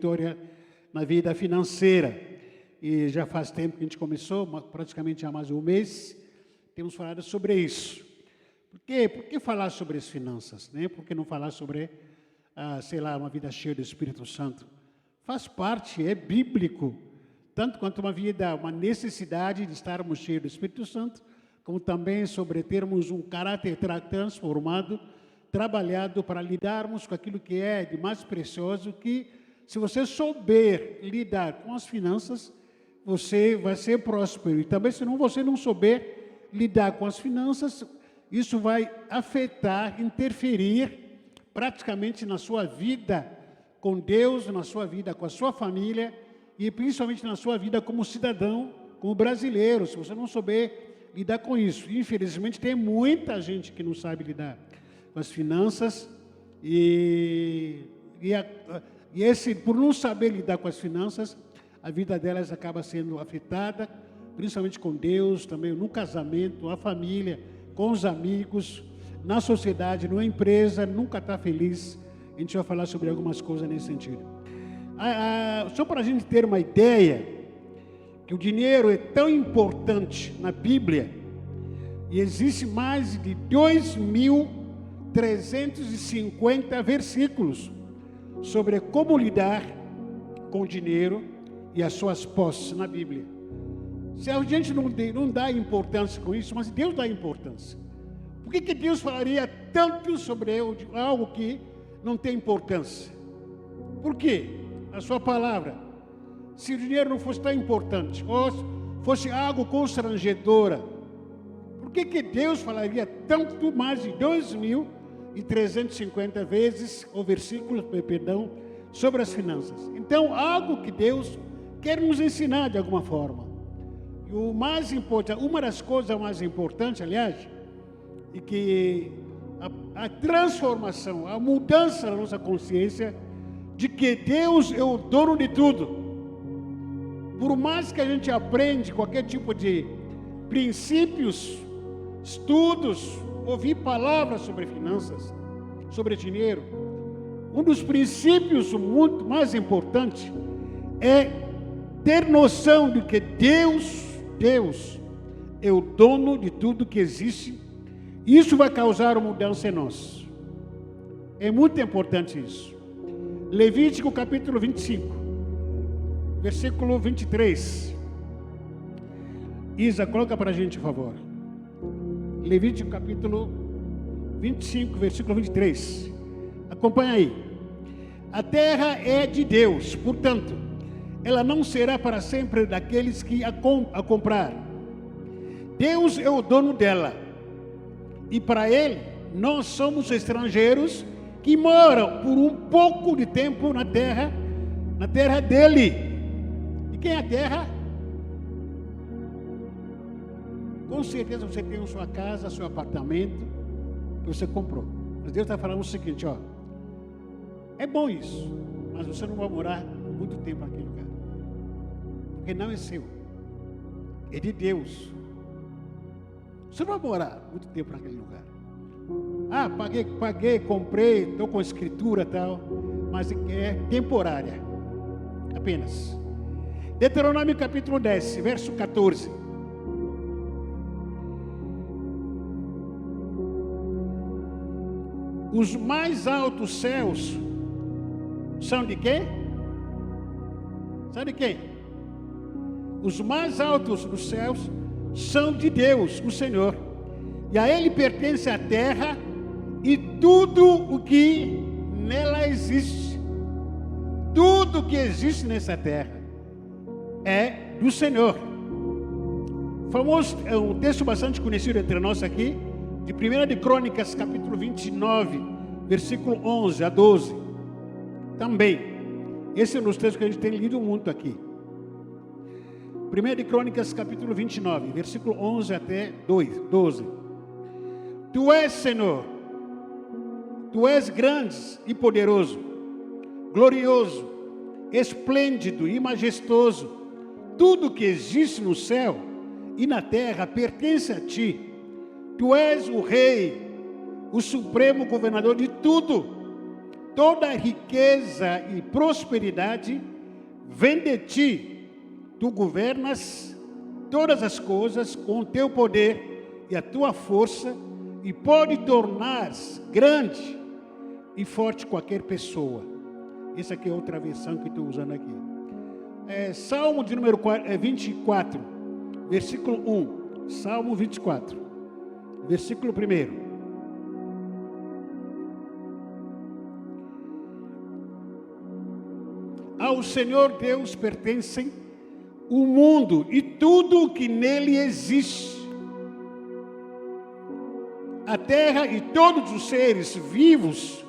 vitória na vida financeira. E já faz tempo que a gente começou, praticamente há mais de um mês, temos falado sobre isso. Por quê? Por que falar sobre as finanças? Né? Por que não falar sobre, uma vida cheia do Espírito Santo? Faz parte, é bíblico, tanto quanto uma necessidade de estarmos cheios do Espírito Santo, como também sobre termos um caráter transformado, trabalhado para lidarmos com aquilo que é de mais precioso, que se você souber lidar com as finanças, você vai ser próspero. E também, se você não souber lidar com as finanças, isso vai afetar, interferir praticamente na sua vida com Deus, na sua vida com a sua família e principalmente na sua vida como cidadão, como brasileiro, se você não souber lidar com isso. Infelizmente, tem muita gente que não sabe lidar com as finanças por não saber lidar com as finanças, a vida delas acaba sendo afetada, principalmente com Deus, também no casamento, a família, com os amigos, na sociedade, numa empresa, nunca está feliz. A gente vai falar sobre algumas coisas nesse sentido. Só para a gente ter uma ideia, que o dinheiro é tão importante na Bíblia, e existe mais de 2.350 versículos sobre como lidar com o dinheiro e as suas posses na Bíblia. Se a gente não dá importância com isso, mas Deus dá importância. Por que Deus falaria tanto sobre algo que não tem importância? Por quê? A sua palavra. Se o dinheiro não fosse tão importante, ou fosse algo constrangedora, por que Deus falaria tanto mais de 2.350 vezes, ou versículos, perdão, sobre as finanças? Então, algo que Deus quer nos ensinar de alguma forma. E o mais importante, uma das coisas mais importantes, aliás, e que a transformação, a mudança da nossa consciência de que Deus é o dono de tudo. Por mais que a gente aprende qualquer tipo de princípios, estudos, ouvir palavras sobre finanças, sobre dinheiro, um dos princípios muito mais importantes é ter noção de que Deus é o dono de tudo que existe. Isso vai causar uma mudança em nós. É muito importante isso. Levítico capítulo 25, versículo 23. Isa, coloca para a gente, por favor. Levítico capítulo 25, versículo 23. Acompanha aí. A terra é de Deus, portanto, ela não será para sempre daqueles que a comprar. Deus é o dono dela. E para Ele, nós somos estrangeiros que moram por um pouco de tempo na terra dele. E quem é a terra? Com certeza você tem a sua casa, seu apartamento, que você comprou. Mas Deus está falando o seguinte, é bom isso, mas você não vai morar muito tempo naquele lugar. Porque não é seu, é de Deus. Você não vai morar muito tempo naquele lugar. Paguei, comprei, estou com escritura e tal, mas é temporária, apenas. Deuteronômio capítulo 10, verso 14. Os mais altos céus são de quem? São de quem? Os mais altos dos céus são de Deus, o Senhor. E a Ele pertence a terra e tudo o que nela existe. Tudo que existe nessa terra é do Senhor. Famoso, é um texto bastante conhecido entre nós aqui, de 1 de Crônicas, capítulo 29, versículo 11 a 12. Também, esse é um dos textos que a gente tem lido muito aqui. 1 de Crônicas, capítulo 29, versículo 11 até 12. Tu és, Senhor, Tu és grande e poderoso, glorioso, esplêndido e majestoso. Tudo que existe no céu e na terra pertence a Ti. Tu és o Rei, o supremo governador de tudo. toda riqueza e prosperidade vem de ti. Tu governas todas as coisas com o teu poder e a tua força, e pode tornar grande e forte qualquer pessoa. Essa aqui é outra versão que estou usando aqui. Salmo de número 24, versículo 1. Salmo 24, versículo 1. Ao Senhor Deus pertencem o mundo e tudo o que nele existe. A terra e todos os seres vivos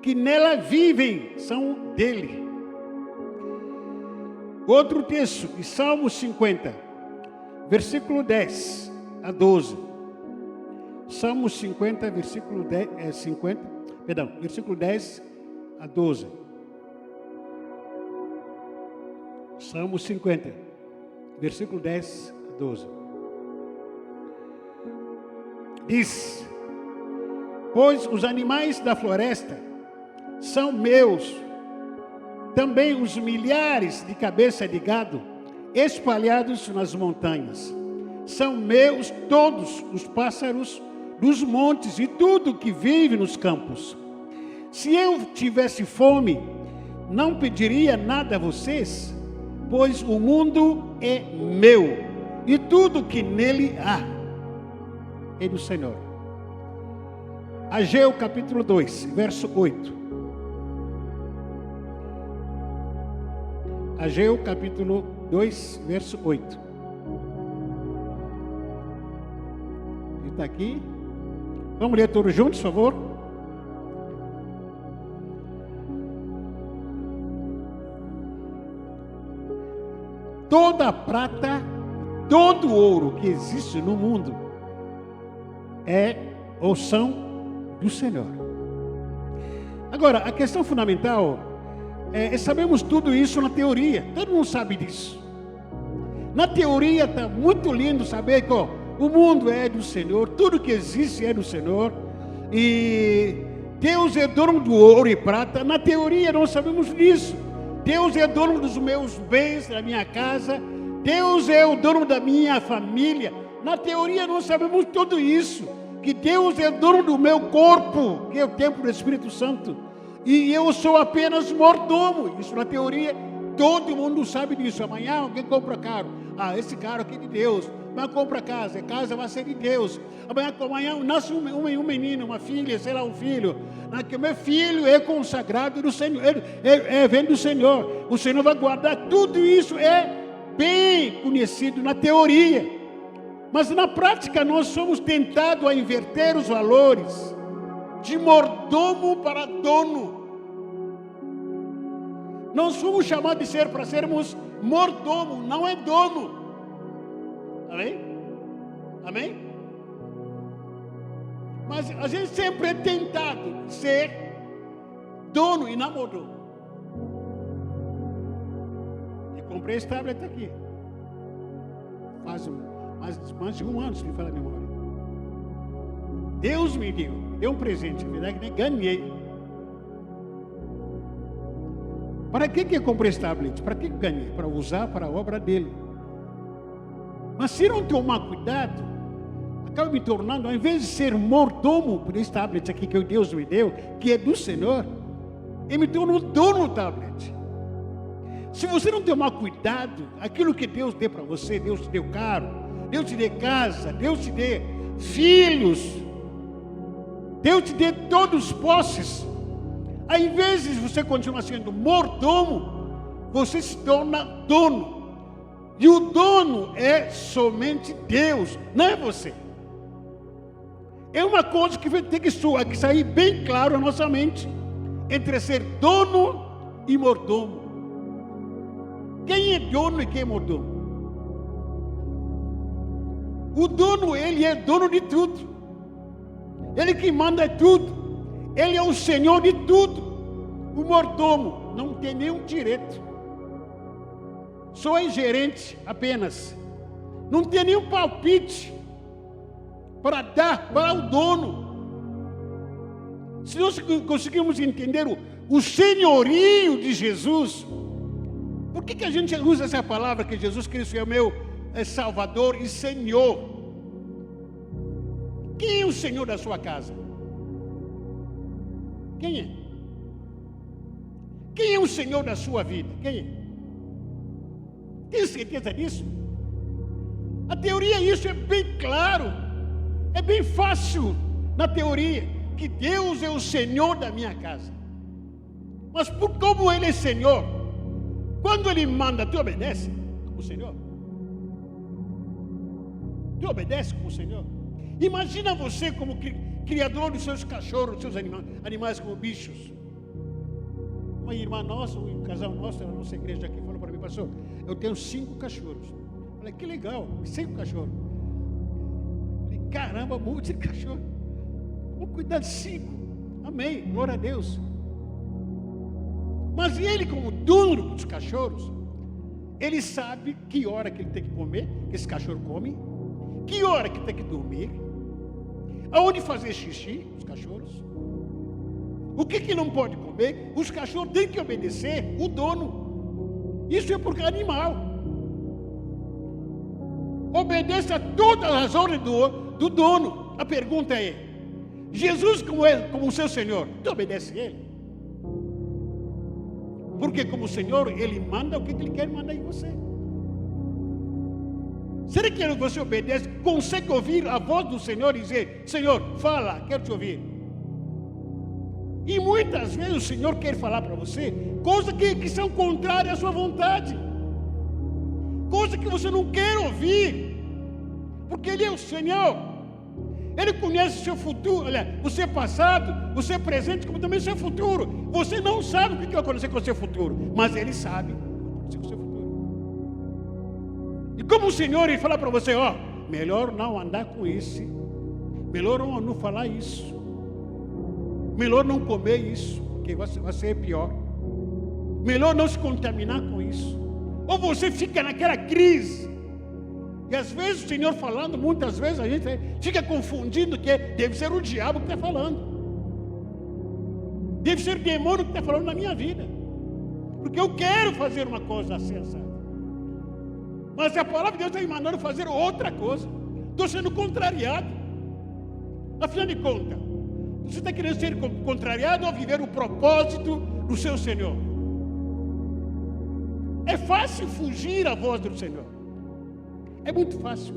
que nela vivem são dele. Outro texto, de Salmo 50, versículo 10 a 12. Salmo 50, versículo 10 a 12. Salmo 50, versículo 10 a 12. Diz: pois os animais da floresta são meus, também os milhares de cabeça de gado espalhados nas montanhas. São meus todos os pássaros dos montes e tudo que vive nos campos. Se eu tivesse fome, não pediria nada a vocês, pois o mundo é meu e tudo que nele há é do Senhor. Ageu capítulo 2, verso 8. Ageu capítulo 2, verso 8. Está aqui. Vamos ler todos juntos, por favor. Toda a prata, todo o ouro que existe no mundo é ou são do Senhor. Agora, a questão fundamental sabemos tudo isso na teoria. Todo mundo sabe disso. Na teoria está muito lindo saber que o mundo é do Senhor, tudo que existe é do Senhor, e Deus é dono do ouro e prata. Na teoria nós sabemos disso. Deus é dono dos meus bens, da minha casa. Deus é o dono da minha família. Na teoria nós sabemos tudo isso. Que Deus é dono do meu corpo, que é o templo do Espírito Santo. E eu sou apenas mordomo. Isso na teoria, todo mundo sabe disso. Amanhã alguém compra carro. Esse carro aqui é de Deus. Amanhã compra casa, a casa vai ser de Deus. Amanhã nasce um menino, uma filha, sei lá, um filho. Que meu filho é consagrado do Senhor, vem do Senhor. O Senhor vai guardar. Tudo isso é bem conhecido na teoria. Mas na prática nós somos tentados a inverter os valores de mordomo para dono. Nós somos chamados para sermos mordomo, não é dono. Amém? Amém? Mas a gente sempre é tentado ser dono e não mordomo. E comprei esse tablet aqui. Faz mais de um ano, se me fala a memória. Deus me deu um presente, na verdade, nem ganhei. Para que eu comprei esse tablet? Para que eu ganhei? Para usar para a obra dele. Mas se não tomar cuidado, acaba me tornando, ao invés de ser mordomo por esse tablet aqui que Deus me deu, que é do Senhor, eu me torno dono do tablet. Se você não tomar cuidado, aquilo que Deus deu para você, Deus te deu carro, Deus te dê casa, Deus te dê filhos, Deus te dê todos os posses. Ao invés de você continuar sendo mordomo, você se torna dono. E o dono é somente Deus, não é você. É uma coisa que tem que sair bem claro na nossa mente, entre ser dono e mordomo. Quem é dono e quem é mordomo? O dono, ele é dono de tudo. Ele que manda tudo. Ele é o Senhor de tudo. O mordomo não tem nenhum direito. Só é gerente apenas. Não tem nenhum palpite para dar para o dono. Se nós conseguirmos entender o senhorio de Jesus. Por que a gente usa essa palavra que Jesus Cristo é o meu Salvador e Senhor? Quem é o Senhor da sua casa? Quem é? Quem é o Senhor da sua vida? Quem é? Tem certeza disso? A teoria, isso é bem claro. É bem fácil na teoria, que Deus é o Senhor da minha casa. Mas como Ele é Senhor, quando Ele manda, tu obedece como Senhor? Tu obedece como Senhor? Imagina você como criador dos seus cachorros, dos seus animais como bichos. Uma irmã nossa, um casal nosso, na nossa igreja aqui, falou para mim: pastor, eu tenho 5 cachorros. Eu falei: que legal, 5 cachorros. Eu falei: caramba, muito de cachorro. Vou cuidar de 5. Amém, glória a Deus. Mas ele, como dono dos cachorros, ele sabe que hora que ele tem que comer, que esse cachorro come, que hora que tem que dormir, aonde fazer xixi, os cachorros, o que não pode comer. Os cachorros têm que obedecer o dono. Isso é porque é animal. Obedeça a todas as ordens do dono. A pergunta é: Jesus, como seu Senhor, tu obedece a Ele? Porque como Senhor, Ele manda o que Ele quer mandar em você. Será que você obedece, consegue ouvir a voz do Senhor e dizer: Senhor, fala, quero te ouvir? E muitas vezes o Senhor quer falar para você coisas que são contrárias à sua vontade, coisas que você não quer ouvir, porque Ele é o Senhor. Ele conhece o seu futuro, olha, o seu passado, o seu presente, como também o seu futuro. Você não sabe o que vai acontecer com o seu futuro, mas Ele sabe o que vai acontecer com o seu futuro. E como o Senhor, Ele fala para você: ó, melhor não andar com esse, melhor não falar isso, melhor não comer isso, porque vai ser pior, melhor não se contaminar com isso. Ou você fica naquela crise. E às vezes o Senhor falando, muitas vezes a gente fica confundindo que deve ser o diabo que está falando, deve ser o demônio que está falando na minha vida, porque eu quero fazer uma coisa assim, sabe? Mas a palavra de Deus está me mandando fazer outra coisa. Estou sendo contrariado. Afinal de contas, você está querendo ser contrariado ou viver o propósito do seu Senhor? É fácil fugir à voz do Senhor. É muito fácil.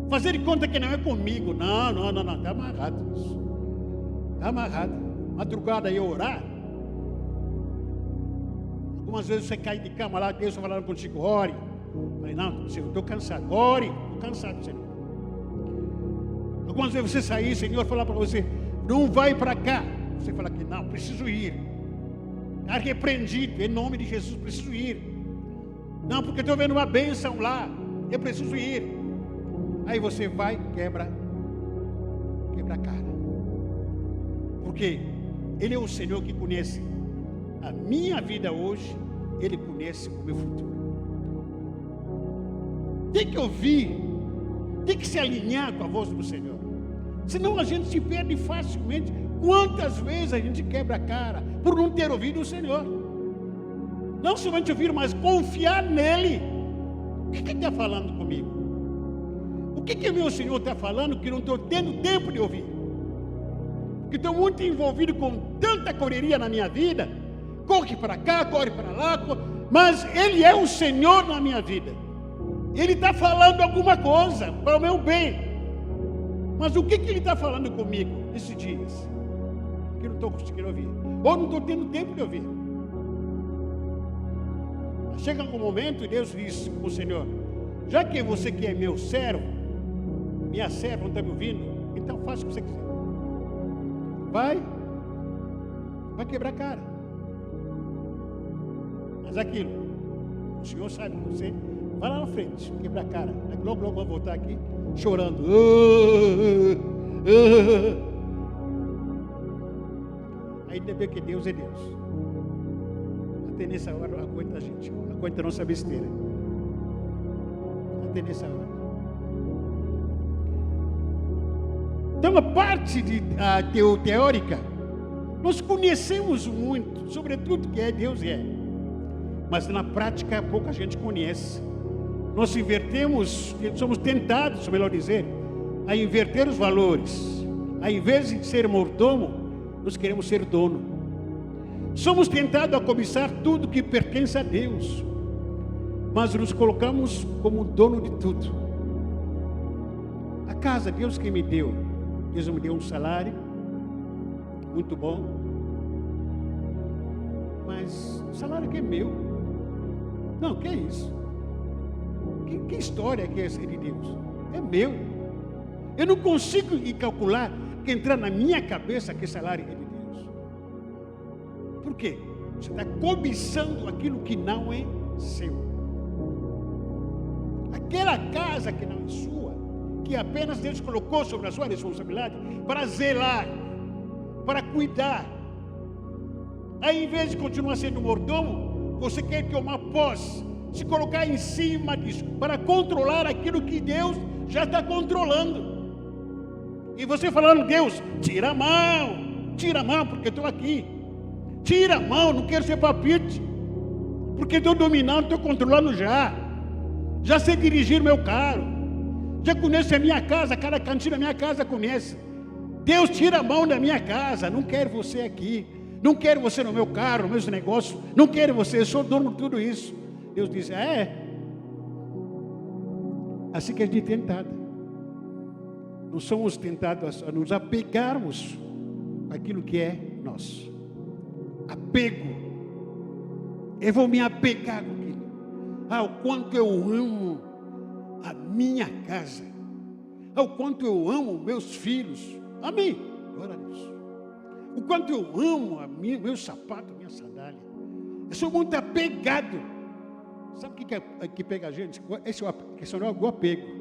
Fazer de conta que não é comigo. Não, está amarrado isso. Está amarrado. Madrugada eu orar. Algumas vezes você cai de cama lá, Deus está falando contigo, ore. Eu falei: não, Senhor, estou cansado. Ore, estou cansado, Senhor. Algumas vezes você sair, Senhor falar para você: não vai para cá. Você fala que não, preciso ir. Está repreendido, em nome de Jesus, preciso ir. Não, porque estou vendo uma bênção lá, eu preciso ir. Aí você vai, quebra a cara. Porque Ele é o Senhor que conhece a minha vida hoje, Ele conhece o meu futuro. Tem que ouvir, tem que se alinhar com a voz do Senhor. Senão a gente se perde facilmente. Quantas vezes a gente quebra a cara por não ter ouvido o Senhor? Não somente ouvir, mas confiar nele. O que Ele está falando comigo? O que o meu Senhor está falando que não estou tendo tempo de ouvir? Porque estou muito envolvido com tanta correria na minha vida. Corre para cá, corre para lá. Mas Ele é o Senhor na minha vida. Ele está falando alguma coisa para o meu bem. Mas o que Ele está falando comigo nesses dias? Que eu não estou conseguindo ouvir. Ou não estou tendo tempo de ouvir. Chega um momento e Deus diz para o Senhor: já que você que é meu servo, minha serva, não está me ouvindo, então faça o que você quiser. Vai quebrar a cara. Mas aquilo, o Senhor sabe que você vai lá na frente, quebrar a cara. Logo vai voltar aqui chorando. Aí deve ver que Deus é Deus. Até nessa hora aguenta a gente, aguenta a nossa besteira. Até nessa hora. Então a parte teórica Nós conhecemos muito, sobretudo que é Deus mas na prática pouca gente conhece. Nós invertemos, somos tentados, melhor dizer, a inverter os valores. Ao invés de ser mordomo, nós queremos ser dono. Somos tentados a cobiçar tudo que pertence a Deus, mas nos colocamos como dono de tudo. A casa, Deus que me deu. Deus me deu um salário muito bom, mas o salário que é meu. Não, que é isso? Que história que é essa de Deus? É meu. Eu não consigo calcular, que entrar na minha cabeça que salário é de Deus. Por quê? Você está cobiçando aquilo que não é seu. Aquela casa que não é sua, que apenas Deus colocou sobre a sua responsabilidade para zelar, para cuidar. Ao invés de continuar sendo mordomo, você quer tomar posse, se colocar em cima disso, para controlar aquilo que Deus já está controlando. E você falando, Deus, tira a mão, porque estou aqui. Tira a mão, não quero ser papite, porque estou dominando, estou controlando já. Já sei dirigir meu carro, já conheço a minha casa, cada cantinho da minha casa conhece. Deus, tira a mão da minha casa, não quero você aqui, não quero você no meu carro, nos meus negócios, não quero você, eu sou dono de tudo isso. Deus diz, assim que a gente é tentado. Nós somos tentados a nos apegarmos àquilo que é nosso. Apego. Eu vou me apegar com aquilo. O quanto eu amo a minha casa. O quanto eu amo meus filhos. Amém. Glória a Deus. O quanto eu amo meu sapato, minha sandália. Eu sou muito apegado. Sabe o que pega a gente? Esse é o apego.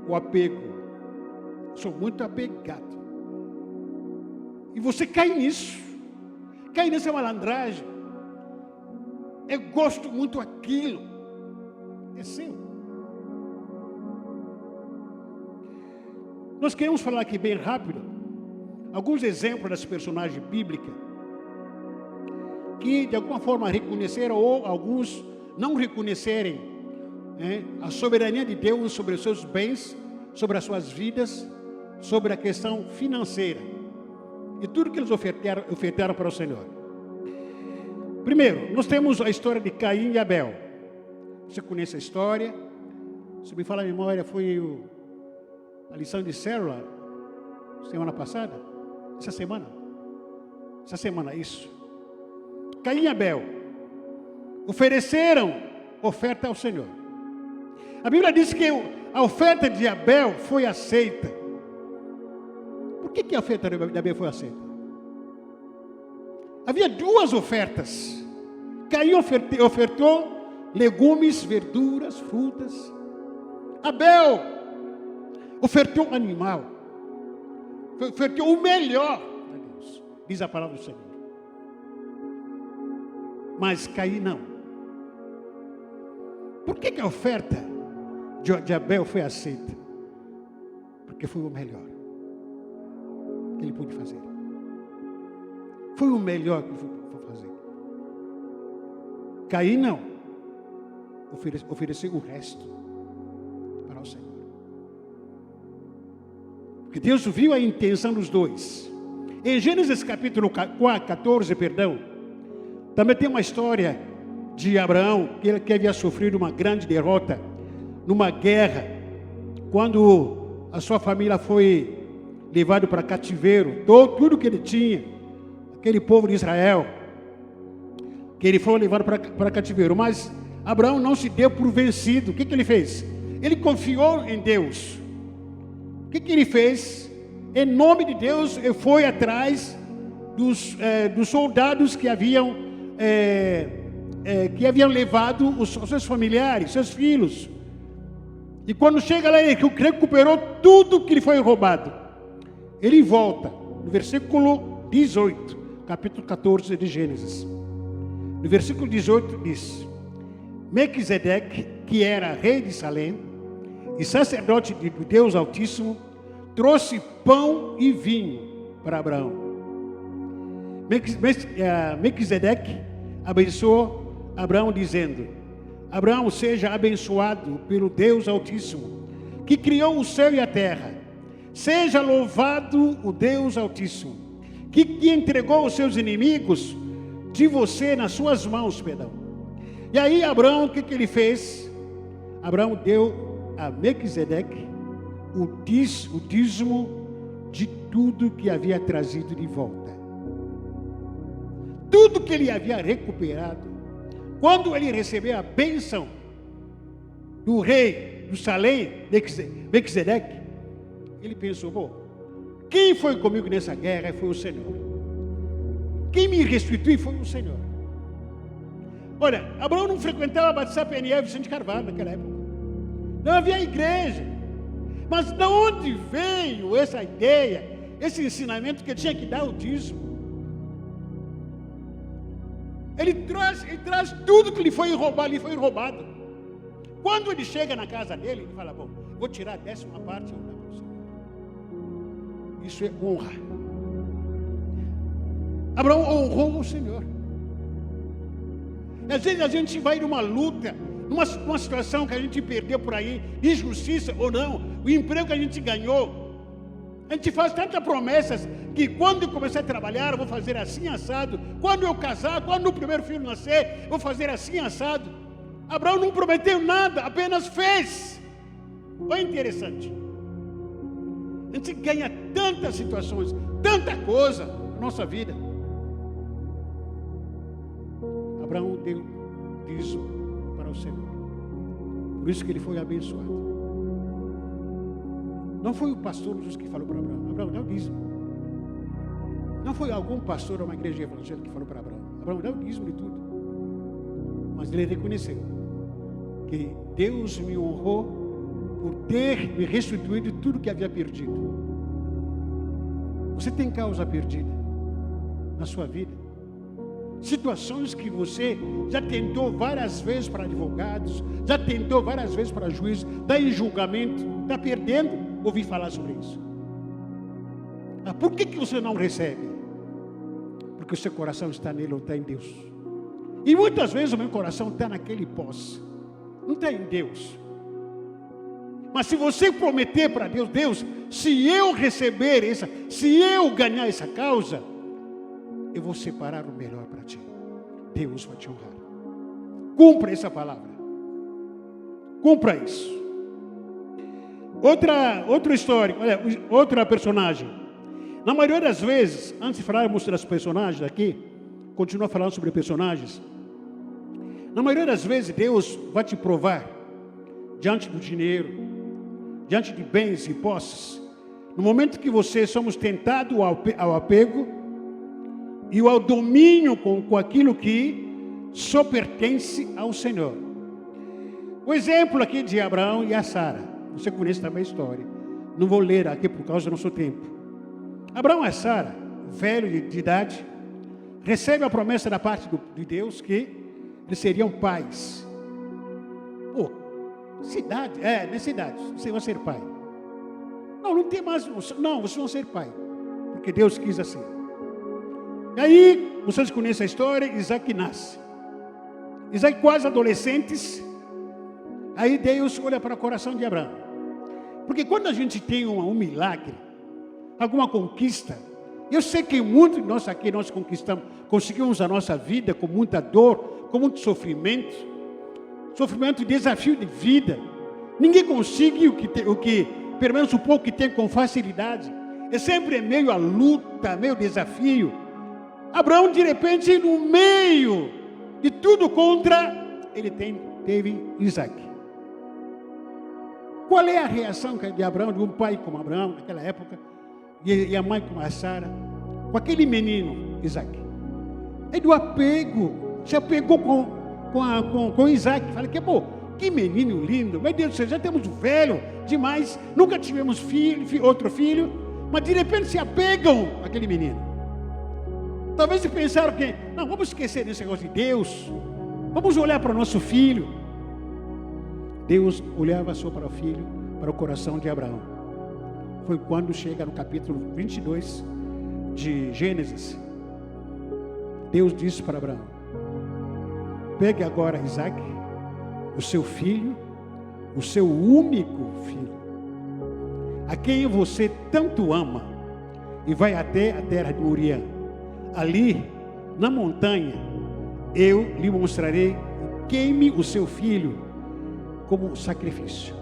O apego. Sou muito apegado. E você cai nisso. Cai nessa malandragem. Eu gosto muito daquilo. É seu. Nós queremos falar aqui bem rápido alguns exemplos das personagens bíblicas que de alguma forma reconheceram ou alguns não reconhecerem a soberania de Deus sobre os seus bens, sobre as suas vidas, sobre a questão financeira e tudo que eles ofertaram para o Senhor. Primeiro, nós temos a história de Caim e Abel. Você conhece a história? Se me falar a memória, foi a lição de célula semana passada? Essa semana, isso. Caim e Abel ofereceram oferta ao Senhor. A Bíblia diz que a oferta de Abel foi aceita. Por que a oferta de Abel foi aceita? Havia duas ofertas. Caim ofertou legumes, verduras, frutas. Abel ofertou animal. Ofertou o melhor a Deus, diz a palavra do Senhor. Mas Caim não. Por que a oferta de Abel foi aceita? Porque foi o melhor que ele pôde fazer. Foi o melhor que ele foi fazer. Caim não. Ofereceu o resto para o Senhor. Porque Deus viu a intenção dos dois. Em Gênesis capítulo 14, também tem uma história de Abraão, que havia sofrido uma grande derrota numa guerra, quando a sua família foi levada para cativeiro, tudo que ele tinha, aquele povo de Israel, que ele foi levado para cativeiro. Mas Abraão não se deu por vencido. O que ele fez? Ele confiou em Deus. O que ele fez? Em nome de Deus, ele foi atrás dos soldados que haviam levado os seus familiares, seus filhos. E quando chega lá, ele recuperou tudo que lhe foi roubado. Ele volta, no versículo 18, capítulo 14 de Gênesis. No versículo 18 diz: Melquisedeque, que era rei de Salém e sacerdote de Deus Altíssimo, trouxe pão e vinho para Abraão. Melquisedeque abençoou Abraão dizendo: Abraão, seja abençoado pelo Deus Altíssimo, que criou o céu e a terra. Seja louvado o Deus Altíssimo, que entregou os seus inimigos de você nas suas mãos, perdão. E aí Abraão, o que ele fez? Abraão deu a Melquisedeque o dízimo de tudo que havia trazido de volta. Tudo que ele havia recuperado. Quando ele recebeu a bênção do rei do Salém, Melquisedeque, ele pensou: bom, quem foi comigo nessa guerra foi o Senhor. Quem me restituiu foi o Senhor. Olha, Abraão não frequentava Batista PNL Vicente Carvalho naquela época. Não havia igreja. Mas de onde veio essa ideia, esse ensinamento que tinha que dar o dízimo? Ele traz tudo que lhe foi roubado. Quando ele chega na casa dele, ele fala: bom, vou tirar a 10ª parte. Isso é honra. Abraão honrou o Senhor. Às vezes a gente vai numa luta, numa situação que a gente perdeu por aí, injustiça ou não, o emprego que a gente ganhou. A gente faz tantas promessas que quando eu começar a trabalhar, eu vou fazer assim assado. Quando eu casar, quando o primeiro filho nascer, eu vou fazer assim assado. Abraão não prometeu nada, apenas fez. Olha, interessante. A gente ganha tantas situações, tanta coisa na nossa vida. Abraão deu dízimo para o Senhor. Por isso que ele foi abençoado. Não foi o pastor Jesus que falou para Abraão: Abraão, dá o dízimo. Não foi algum pastor ou uma igreja evangélica que falou para Abraão: Abraão, dá o dízimo de tudo. Mas ele reconheceu que Deus me honrou por ter me restituído tudo que havia perdido. Você tem causa perdida na sua vida? Situações que você já tentou várias vezes para advogados, já tentou várias vezes para juiz, está em julgamento, está perdendo. Ouvi falar sobre isso. Por que você não recebe? Porque o seu coração está nele ou está em Deus. E muitas vezes o meu coração está naquele posse, não está em Deus. Mas se você prometer para Deus: Deus, se eu receber se eu ganhar essa causa, eu vou separar o melhor para ti. Deus vai te honrar. Cumpra essa palavra. Cumpra isso. Outra história, olha, outra personagem. Na maioria das vezes, antes de falarmos das personagens aqui, continua falando sobre personagens. Na maioria das vezes, Deus vai te provar diante do dinheiro, diante de bens e posses. No momento que somos tentados ao apego e ao domínio com aquilo que só pertence ao Senhor. O exemplo aqui de Abraão e a Sara. Você conhece também a história. Não vou ler aqui por causa do nosso tempo. Abraão e Sara, velho de idade, recebe a promessa da parte de Deus que eles seriam pais. Nessa idade, você vai ser pai. Não tem mais. Não, vocês vão ser pai. Porque Deus quis assim. E aí, vocês conhecem a história, Isaac nasce. Isaac quase adolescentes. Aí Deus olha para o coração de Abraão. Porque quando a gente tem um milagre, alguma conquista, eu sei que muitos de nós aqui nós conseguimos a nossa vida com muita dor, com muito sofrimento e desafio de vida. Ninguém consegue o que pelo menos o pouco que tem com facilidade. É sempre meio a luta, meio desafio. Abraão, de repente, no meio de tudo contra, ele teve Isaac. Qual é a reação de Abraão, de um pai como Abraão, naquela época, e a mãe como a Sara, com aquele menino, Isaac? É do apego, se apegou com Isaac. Fala que menino lindo, meu Deus do céu, já temos velho demais, nunca tivemos outro filho, mas de repente se apegam àquele menino. Talvez se pensaram que, não, vamos esquecer desse negócio de Deus, vamos olhar para o nosso filho. Deus olhava só para o filho, para o coração de Abraão. Foi quando chega no capítulo 22 de Gênesis. Deus disse para Abraão: pegue agora Isaac, o seu filho, o seu único filho, a quem você tanto ama, e vai até a terra de Moriá. Ali, na montanha, eu lhe mostrarei, queime o seu filho como sacrifício.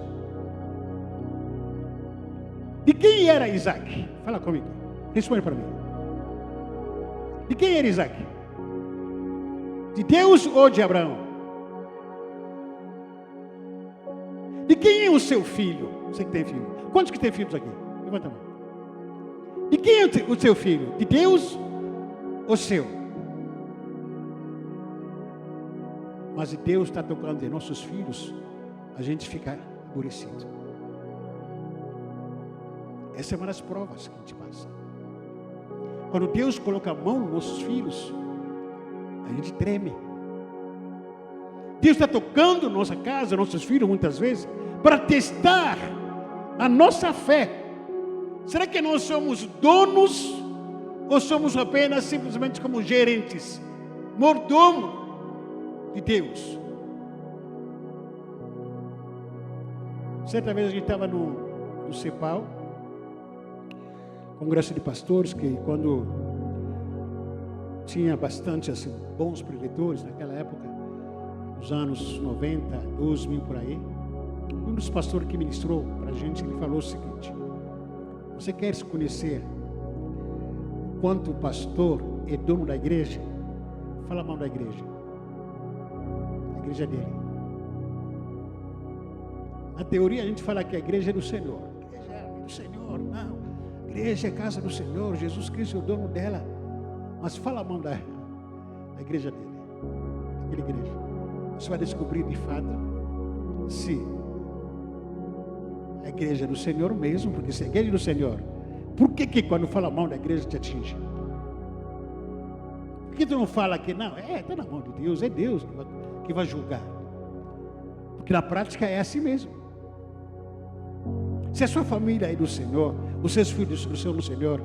De quem era Isaac? Fala comigo, responde para mim. De quem era Isaac? De Deus ou de Abraão? De quem é o seu filho? Você que tem filho. Quantos que tem filhos aqui? Levanta a mão. De quem é o seu filho? De Deus ou seu? Mas se Deus está tocando em nossos filhos, a gente fica aborrecido. Essa é uma das provas que a gente passa. Quando Deus coloca a mão nos nossos filhos, a gente treme. Deus está tocando nossa casa, nossos filhos, muitas vezes, para testar a nossa fé. Será que nós somos donos ou somos apenas simplesmente como gerentes, mordomo de Deus? Certa vez a gente estava no CEPAL, Congresso de Pastores, que quando tinha bastante assim, bons preletores naquela época, nos anos 90, 2000 por aí, um dos pastores que ministrou para a gente, ele falou o seguinte: você quer se conhecer quanto o pastor é dono da igreja? Fala a mão da igreja. A igreja dele. Na teoria a gente fala que a igreja é do Senhor. A igreja é do Senhor, não. A igreja é a casa do Senhor, Jesus Cristo é o dono dela. Mas fala a mão da igreja dele. Daquela igreja. Você vai descobrir de fato se a igreja é do Senhor mesmo, porque se a igreja é do Senhor, por que quando fala a mão da igreja te atinge? Por que tu não fala que não? Está na mão de Deus, é Deus que vai julgar. Porque na prática é assim mesmo. Se a sua família é do Senhor, os seus filhos são do Senhor,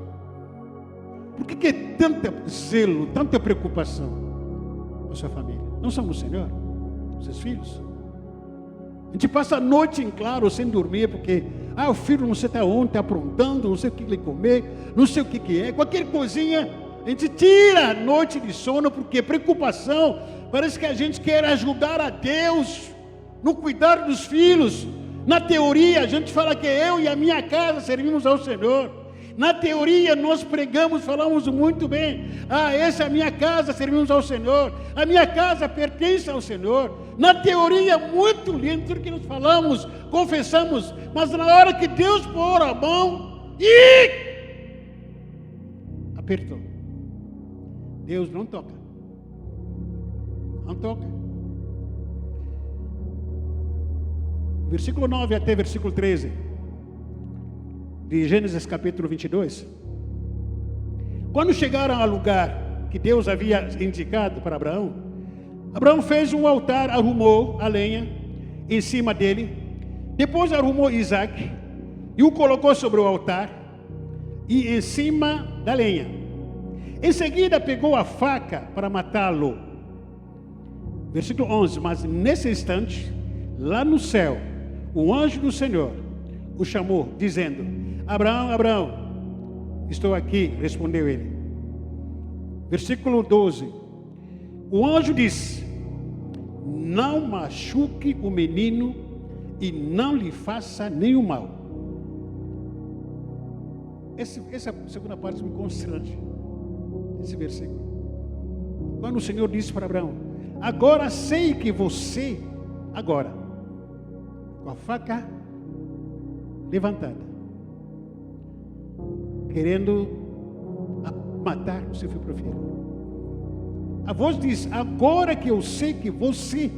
por que é tanta zelo, tanta preocupação com a sua família? Não são do Senhor? Os seus filhos? A gente passa a noite em claro sem dormir, porque o filho não sei até onde, está aprontando, não sei o que ele comer, não sei o que é, qualquer coisinha, a gente tira a noite de sono, porque preocupação, parece que a gente quer ajudar a Deus no cuidar dos filhos. Na teoria a gente fala que eu e a minha casa servimos ao Senhor. Na teoria nós pregamos, falamos muito bem. Essa é a minha casa, servimos ao Senhor. A minha casa pertence ao Senhor. Na teoria muito lindo tudo que nós falamos, confessamos. Mas na hora que Deus pôr a mão, apertou. Deus não toca. Não toca. Versículo 9 até versículo 13 de Gênesis capítulo 22. Quando chegaram ao lugar que Deus havia indicado para Abraão, Abraão fez um altar, arrumou a lenha em cima dele, depois arrumou Isaac e o colocou sobre o altar e em cima da lenha. Em seguida pegou a faca para matá-lo. Versículo 11, mas nesse instante, lá no céu, o anjo do Senhor o chamou, dizendo: Abraão, Abraão. Estou aqui, respondeu ele. Versículo 12. O anjo disse: não machuque o menino e não lhe faça nenhum mal. Essa segunda parte me constrange. Esse versículo. Quando o Senhor disse para Abraão: agora sei que você, agora, com a faca levantada, querendo matar o seu filho preferido. A voz diz: agora que eu sei que você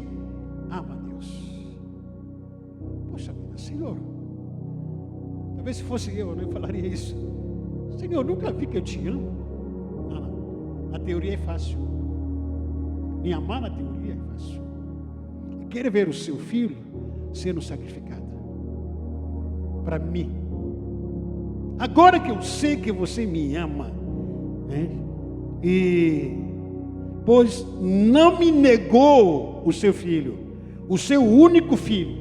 ama Deus. Poxa vida, Senhor, talvez se fosse eu não falaria isso. Senhor, nunca vi que eu te amo. Não. A teoria é fácil. Me amar na teoria é fácil. Quer ver o seu filho sendo sacrificado para mim. Agora que eu sei que você me ama, né? E pois não me negou o seu filho, o seu único filho.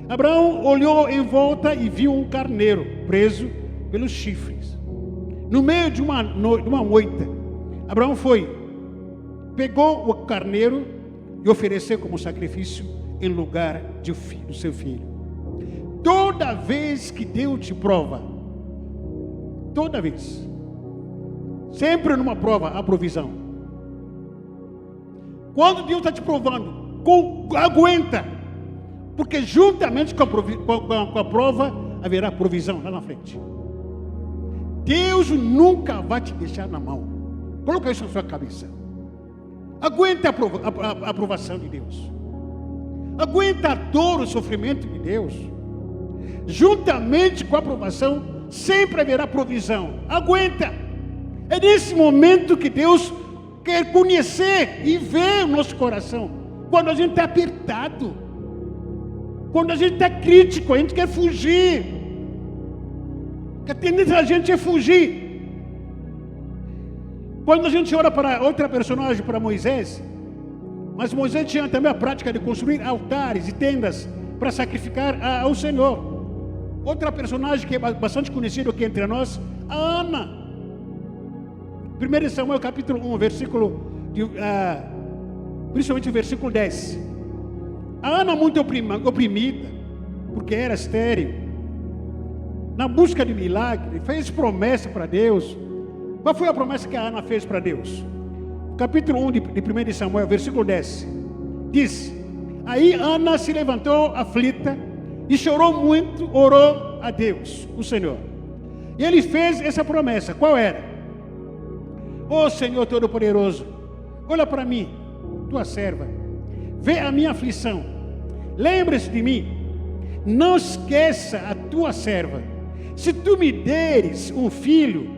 Abraão olhou em volta e viu um carneiro preso pelos chifres, no meio de uma moita. Abraão pegou o carneiro e ofereceu como sacrifício em lugar do seu filho. Toda vez que Deus te prova, toda vez, sempre numa prova, há provisão. Quando Deus está te provando, aguenta, porque juntamente com a prova haverá provisão lá na frente. Deus nunca vai te deixar na mão. Coloca isso na sua cabeça. Aguenta a aprovação de Deus. Aguenta a dor, o sofrimento de Deus. Juntamente com a aprovação, sempre haverá provisão. Aguenta. É nesse momento que Deus quer conhecer e ver o nosso coração. Quando a gente está apertado, quando a gente está crítico, a gente quer fugir. A tendência da gente é fugir. Quando a gente olha para outra personagem, para Moisés, mas Moisés tinha também a prática de construir altares e tendas para sacrificar ao Senhor. Outra personagem que é bastante conhecida aqui entre nós, a Ana. 1 Samuel capítulo 1, principalmente o versículo 10. A Ana muito oprimida, porque era estéril, na busca de milagre, fez promessa para Deus. Qual foi a promessa que a Ana fez para Deus? Capítulo 1 de 1 Samuel, versículo 10. Diz: aí Ana se levantou aflita e chorou muito, orou a Deus, o Senhor. E ele fez essa promessa. Qual era? Ó Senhor Todo-Poderoso, olha para mim, tua serva, vê a minha aflição, lembre-se de mim, não esqueça a tua serva. Se tu me deres um filho,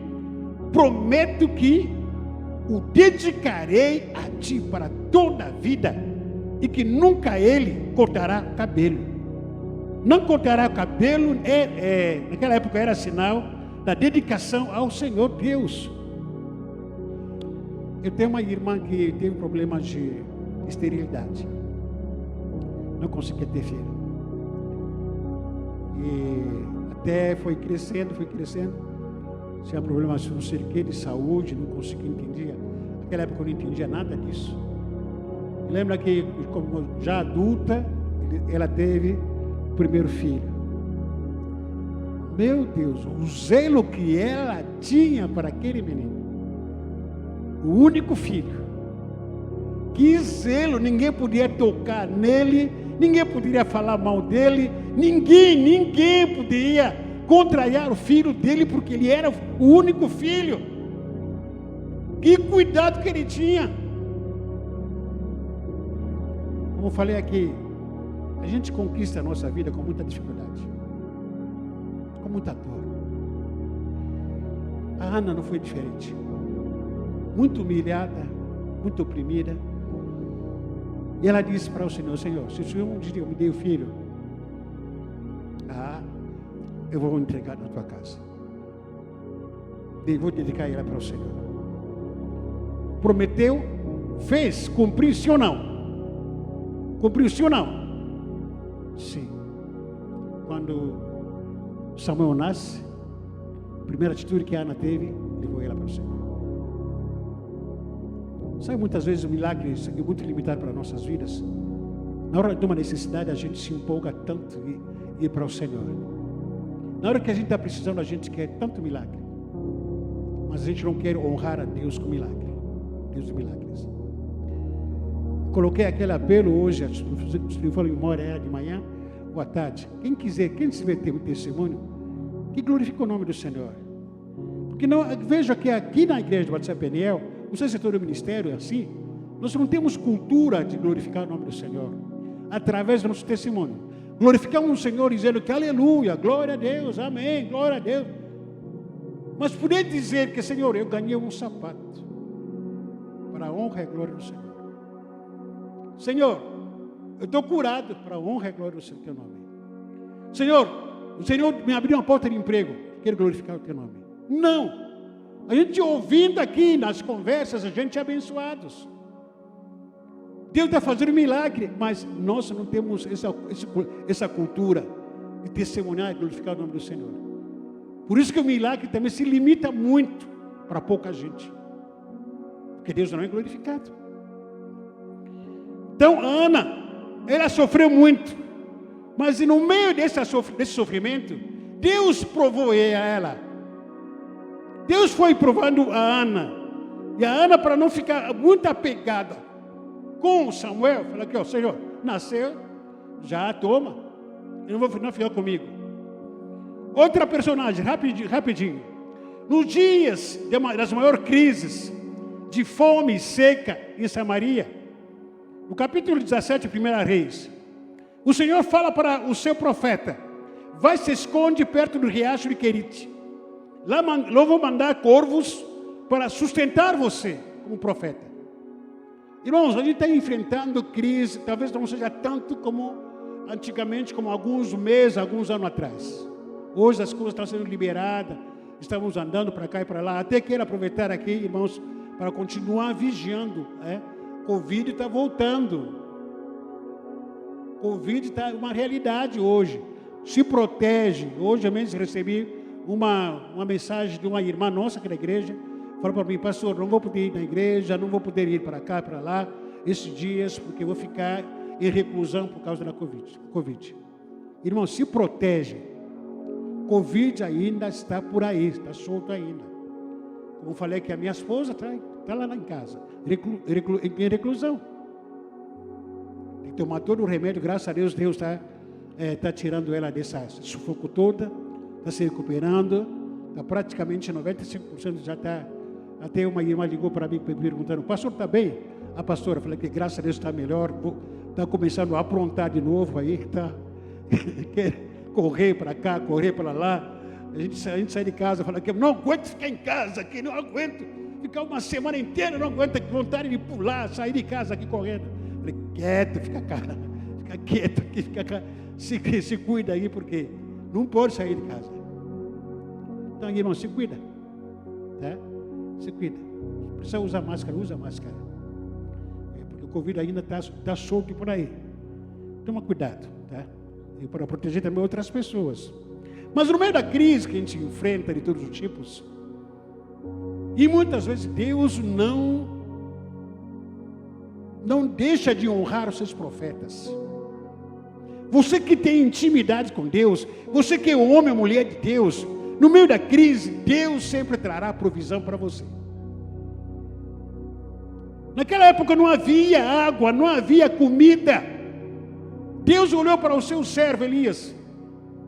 prometo que o dedicarei a ti para toda a vida, e que nunca ele cortará cabelo. Não cortará cabelo, naquela época era sinal da dedicação ao Senhor Deus. Eu tenho uma irmã que teve problemas de esterilidade, não conseguia ter filho, e até foi crescendo, tinha problemas não sei o que, de saúde, não conseguia entender. Naquela época eu não entendia nada disso. Lembra que, como já adulta, ela teve o primeiro filho. Meu Deus, o zelo que ela tinha para aquele menino, o único filho. Que zelo, ninguém podia tocar nele, ninguém poderia falar mal dele, ninguém poderia contrariar o filho dele, porque ele era o único filho. Que cuidado que ele tinha. Como eu falei aqui, a gente conquista a nossa vida com muita dificuldade, com muita dor. A Ana não foi diferente. Muito humilhada, muito oprimida. E ela disse para o Senhor: Senhor, se o Senhor um dia me deu o filho, eu vou entregar na tua casa. Eu vou dedicar ela para o Senhor. Prometeu, fez, cumpriu, sim ou não? Cumpriu, sim ou não? Sim. Quando Samuel nasce, a primeira atitude que a Ana teve, levou ela para o Senhor. Sabe, muitas vezes o milagre é muito limitado para nossas vidas. Na hora de uma necessidade, a gente se empolga tanto e ir para o Senhor. Na hora que a gente está precisando, a gente quer tanto milagre, mas a gente não quer honrar a Deus com milagre. Deus dos milagres. Coloquei aquele apelo hoje, se for em memória, era de manhã ou à tarde. Quem quiser ter um testemunho, que glorifique o nome do Senhor. Porque não, veja que aqui na igreja de Batista Peniel, não sei se é todo o ministério é assim, nós não temos cultura de glorificar o nome do Senhor, através do nosso testemunho. Glorificamos o Senhor dizendo que aleluia, glória a Deus, amém, glória a Deus. Mas poder dizer que, Senhor, eu ganhei um sapato, para a honra e a glória do Senhor. Senhor, eu estou curado para a honra e a glória do teu nome. Senhor, o Senhor me abriu uma porta de emprego, quero glorificar o teu nome. Não, A gente ouvindo aqui nas conversas, a gente é abençoados. Deus está fazendo milagre, mas nós não temos essa cultura de testemunhar e glorificar o nome do Senhor. Por isso que o milagre também se limita muito para pouca gente. Porque Deus não é glorificado. Então, Ana, ela sofreu muito. Mas no meio desse sofrimento, Deus provou a ela. Deus foi provando a Ana. E a Ana, para não ficar muito apegada com Samuel, falou aqui, ó, Senhor, nasceu, já toma. Eu não ficar comigo. Outra personagem, rapidinho. Nos dias das maiores crises de fome e seca em Samaria, no capítulo 17, 1 Reis, o Senhor fala para o seu profeta: vai, se esconde perto do riacho de Querite. Lá vou mandar corvos para sustentar você como profeta. Irmãos, a gente está enfrentando crise, talvez não seja tanto como antigamente, como alguns meses, alguns anos atrás. Hoje as coisas estão sendo liberadas, estamos andando para cá e para lá. Até quero aproveitar aqui, irmãos, para continuar vigiando. Covid está voltando. Covid está uma realidade hoje. Se protege. Hoje eu mesmo recebi uma mensagem de uma irmã nossa aqui da igreja. Falou para mim: pastor, não vou poder ir na igreja, não vou poder ir para cá, para lá, esses dias, porque vou ficar em reclusão por causa da Covid. Irmão, se protege. Covid ainda está por aí, está solto ainda. Como eu falei que a minha esposa está lá em casa, em reclusão. Tem que tomar todo o remédio, graças a Deus, Deus está tirando ela dessa sufoco toda, está se recuperando, está praticamente 95% já está. Até uma irmã ligou para mim perguntando: pastor, está bem? A pastora, falei que graças a Deus está melhor, está começando a aprontar de novo aí, está quer correr para cá, correr para lá. A gente sai de casa, fala que não aguento ficar em casa aqui, não aguento ficar uma semana inteira, não aguento, vontade de pular, sair de casa aqui correndo. Falei: quieto, fica quieto aqui, se cuida aí, porque não pode sair de casa. Então, irmão, se cuida, tá? Se cuida. Precisa usar máscara, usa máscara. Porque o Covid ainda está solto por aí. Toma cuidado, tá? E para proteger também outras pessoas. Mas no meio da crise que a gente enfrenta de todos os tipos, e muitas vezes Deus não deixa de honrar os seus profetas. Você que tem intimidade com Deus, você que é homem ou mulher de Deus, no meio da crise, Deus sempre trará provisão para você. Naquela época não havia água, não havia comida. Deus olhou para o seu servo Elias.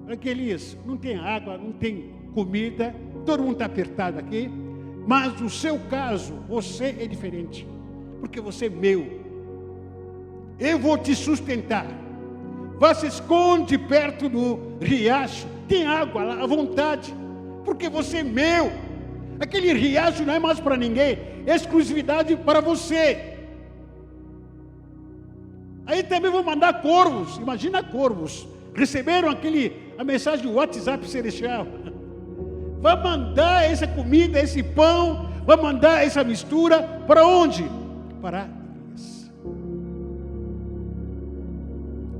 Olha que Elias, não tem água, não tem comida, todo mundo está apertado aqui. Mas no seu caso, você é diferente. Porque você é meu. Eu vou te sustentar. Vá, se esconde perto do riacho. Tem água lá à vontade, porque você é meu. Aquele riacho não é mais para ninguém, é exclusividade para você. Aí também vou mandar corvos. Imagina corvos. Receberam a mensagem do WhatsApp celestial. Vai mandar essa comida, esse pão, vai mandar essa mistura para onde? Para Elias.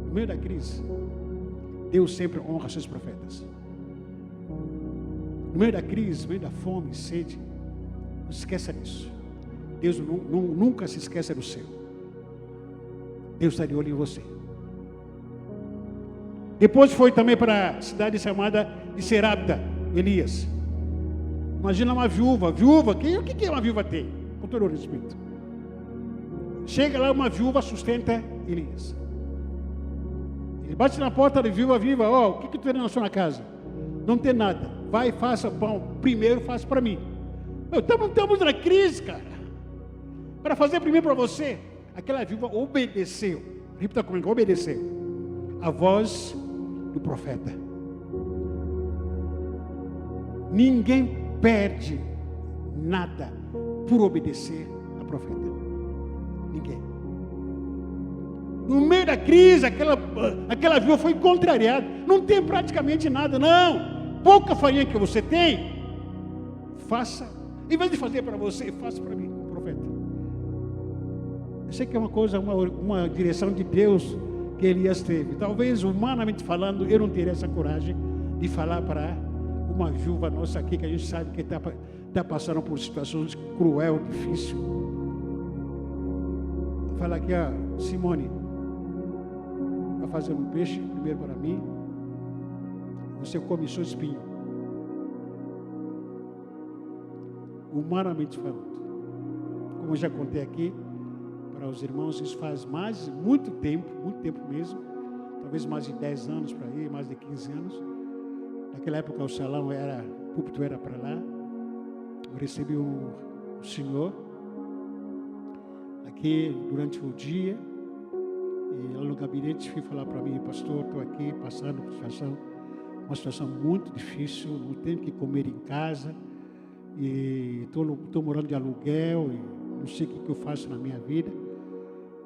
No meio da crise, Deus sempre honra seus profetas. No meio da crise, no meio da fome, sede, não se esqueça disso. Deus nunca se esqueça do seu. Deus está de olho em você. Depois foi também para a cidade chamada de Serapta, Elias. Imagina uma viúva. O que uma viúva tem? Com todo o respeito. Chega lá uma viúva, sustenta Elias. Ele bate na porta da viúva: o que tu tem na sua casa? Não tem nada. Vai, faça pão. Primeiro faça para mim. Estamos na crise, cara. Para fazer primeiro para você. Aquela viúva obedeceu. Repita comigo: obedeceu a voz do profeta. Ninguém perde nada por obedecer a profeta. Ninguém. No meio da crise, aquela viúva foi contrariada. Não tem praticamente nada, não. Pouca farinha que você tem, faça Em vez de fazer para você, faça para mim, profeta. Eu sei que é uma coisa, uma direção de Deus que Elias teve. Talvez, humanamente falando, eu não teria essa coragem de falar para uma viúva nossa aqui, que a gente sabe que está passando por situações cruel, difícil. Fala aqui, Simone, vai fazer um peixe primeiro para mim. Você come seu espinho. Humanamente falando, como eu já contei aqui para os irmãos, isso faz muito tempo mesmo, talvez mais de 10 anos para aí, mais de 15 anos. Naquela época o púlpito era para lá. Eu recebi o senhor aqui durante o dia, e lá no gabinete fui falar para mim: pastor, estou aqui passando por uma situação muito difícil, não tenho que comer em casa, e estou morando de aluguel, e não sei o que eu faço na minha vida,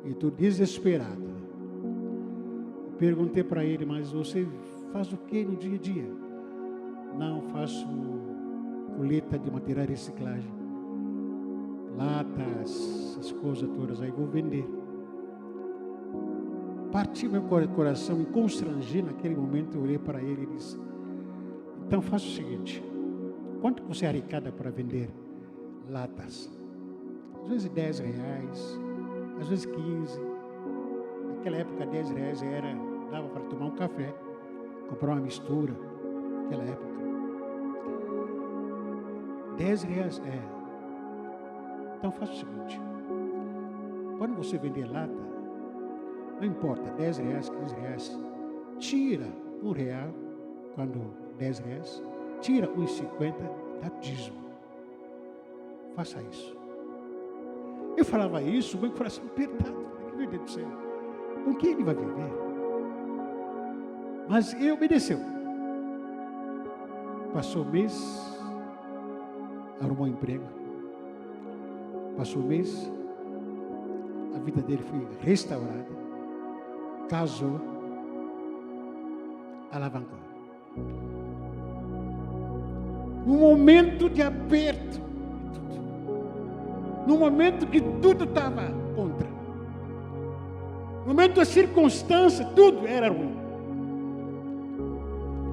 e estou desesperado. Perguntei para ele: mas você faz o que no dia a dia? Não, faço coleta de material de reciclagem, latas, essas coisas todas, aí vou vender. Partiu meu coração, me constrangi naquele momento. Eu olhei para ele e disse: então faça o seguinte, quanto você arrecada para vender latas? Às vezes R$10, às vezes 15. Naquela época R$10 dava para tomar um café, comprar uma mistura. Naquela época R$10 Então faça o seguinte, quando você vender lata, não importa, R$10, R$15, tira R$1 quando R$10, tira R$1,50, dá dízimo. Faça isso. Eu falava isso, meu coração apertado. Meu Deus do céu, com que ele vai viver? Mas ele obedeceu. Passou o mês, arrumou um emprego. Passou o mês, a vida dele foi restaurada, casou, alavancou. No momento de aperto, no momento que tudo estava contra, no momento da circunstância, tudo era ruim,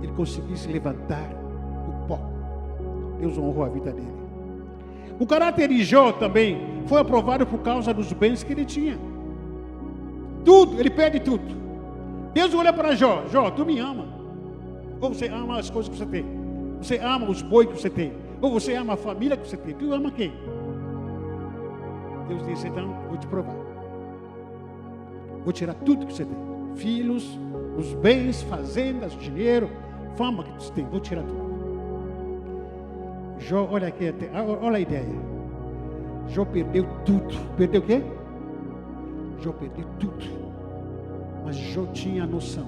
ele conseguiu se levantar do pó. Deus honrou a vida dele. O caráter de Jó também foi aprovado por causa dos bens que ele tinha. Tudo, ele pede tudo. Deus olha para Jó: Jó, tu me ama? Ou você ama as coisas que você tem? Você ama os bois que você tem? Ou você ama a família que você tem? Tu ama quem? Deus disse: então, vou te provar. Vou tirar tudo que você tem. Filhos, os bens, fazendas, dinheiro, fama que você tem. Vou tirar tudo. Jó, olha aqui, olha a ideia. Jó perdeu tudo. Perdeu o quê? Jó perdeu tudo. Mas Jó tinha a noção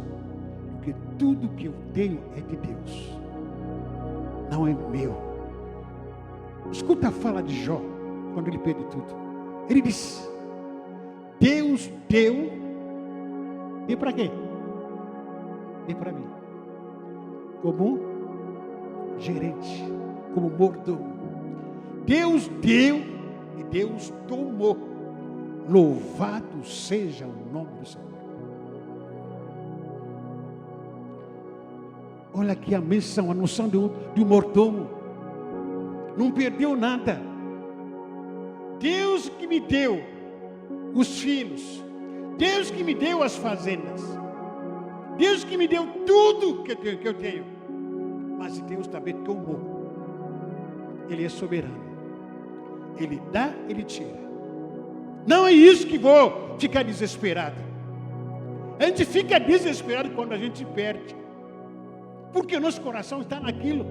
que tudo que eu tenho é de Deus, não é meu. Escuta a fala de Jó quando ele perde tudo. Ele disse: Deus deu, e para quê? E para mim, como gerente, como mordomo. Deus deu e Deus tomou. Louvado seja o nome do Senhor. Olha aqui a menção, a noção de um mordomo. Não perdeu nada. Deus que me deu os filhos, Deus que me deu as fazendas, Deus que me deu tudo que eu tenho, mas Deus também tomou. Ele é soberano. Ele dá, Ele tira. Não é isso que vou ficar desesperado. A gente fica desesperado quando a gente perde, porque nosso coração está naquilo,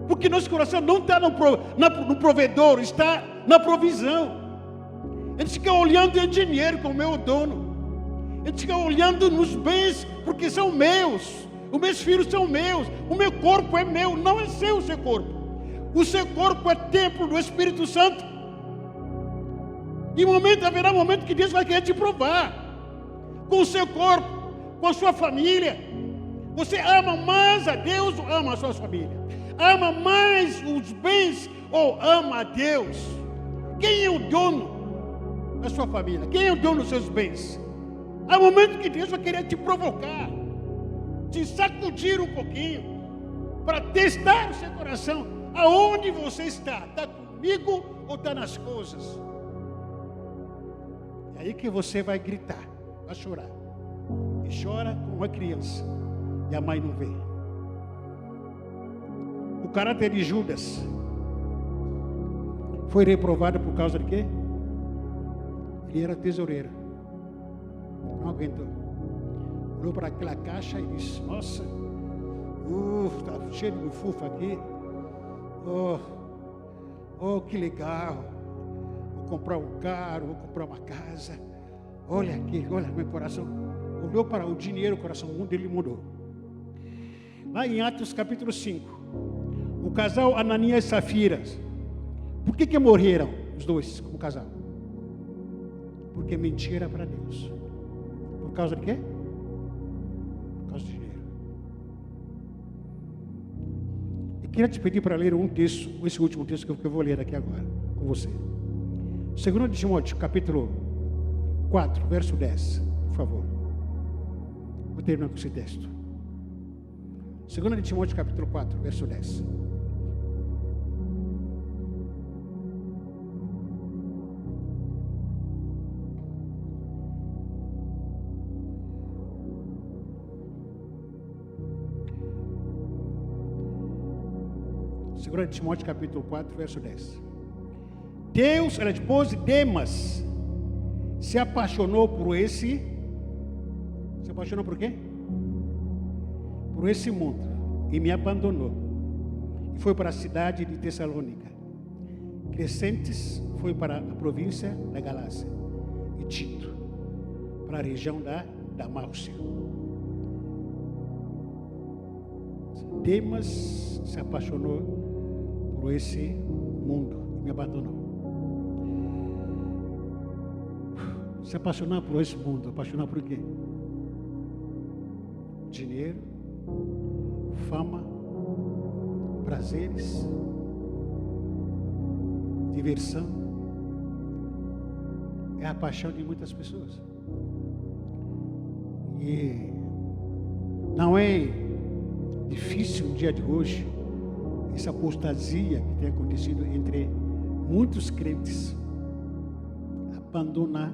porque nosso coração não está no provedor, está na provisão. A gente fica olhando em dinheiro como meu dono, a gente fica olhando nos bens porque são meus, os meus filhos são meus, o meu corpo é meu, não é seu o seu corpo. O seu corpo é templo do Espírito Santo. E haverá momento que Deus vai querer te provar com o seu corpo, com a sua família. Você ama mais a Deus ou ama a sua família? Ama mais os bens ou ama a Deus? Quem é o dono da sua família? Quem é o dono dos seus bens? Há momentos que Deus vai querer te provocar, te sacudir um pouquinho, para testar o seu coração. Aonde você está? Está comigo ou está nas coisas? É aí que você vai gritar, vai chorar. E chora como uma criança. E a mãe não vê. O caráter de Judas foi reprovado por causa de quê? Ele era tesoureiro. Não aguentou. Olhou para aquela caixa e disse: nossa, está cheio de bufufa aqui. Oh, que legal. Vou comprar um carro, vou comprar uma casa. Olha aqui, olha meu coração. Olhou para o dinheiro, o coração dele mudou. Lá em Atos capítulo 5, o casal Ananias e Safira, por que morreram os dois como casal? Porque mentiram para Deus. Por causa de quê? Por causa de dinheiro. Eu queria te pedir para ler um texto, esse último texto que eu vou ler aqui agora com você. 2 de Timóteo, capítulo 4, verso 10, por favor. Vou terminar com esse texto. 2 de Timóteo, capítulo 4, verso 10. Segunda de Timóteo capítulo 4, verso 10. Deus, ela depois de Demas, se apaixonou por esse. Se apaixonou por quê? Por esse mundo. E me abandonou. E foi para a cidade de Tessalônica. Crescentes foi para a província da Galácia. E Tito para a região da Dalmácia. Demas se apaixonou por esse mundo e me abandonou. Se apaixonar por esse mundo, apaixonar por quê? Dinheiro, fama, prazeres, diversão. É a paixão de muitas pessoas. E não é difícil no dia de hoje essa apostasia que tem acontecido entre muitos crentes, abandonar,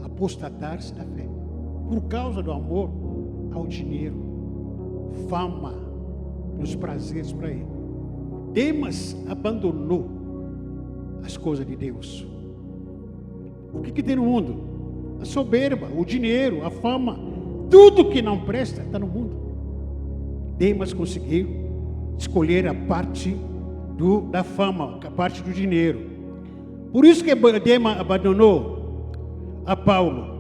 apostatar-se da fé por causa do amor ao dinheiro, fama, os prazeres por aí. Demas abandonou as coisas de Deus. O que tem no mundo? A soberba, o dinheiro, a fama, tudo que não presta está no mundo. Demas conseguiu escolher a parte da fama, a parte do dinheiro. Por isso que Demas abandonou a Paulo.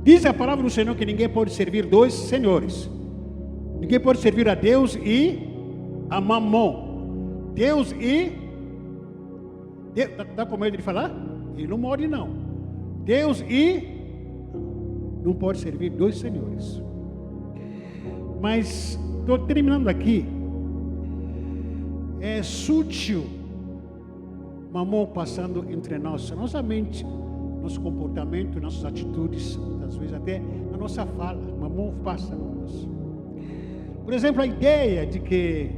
Diz a palavra do Senhor que ninguém pode servir dois senhores. Ninguém pode servir a Deus e a Mamon. Deus e... Está com medo de falar? Ele não morde não. Deus e... Não pode servir dois senhores. Mas estou terminando aqui. É sutil Mamon passando entre nós, nossa mente, nosso comportamento, nossas atitudes, muitas vezes até a nossa fala. Mamon passa por nós. Por exemplo, a ideia de que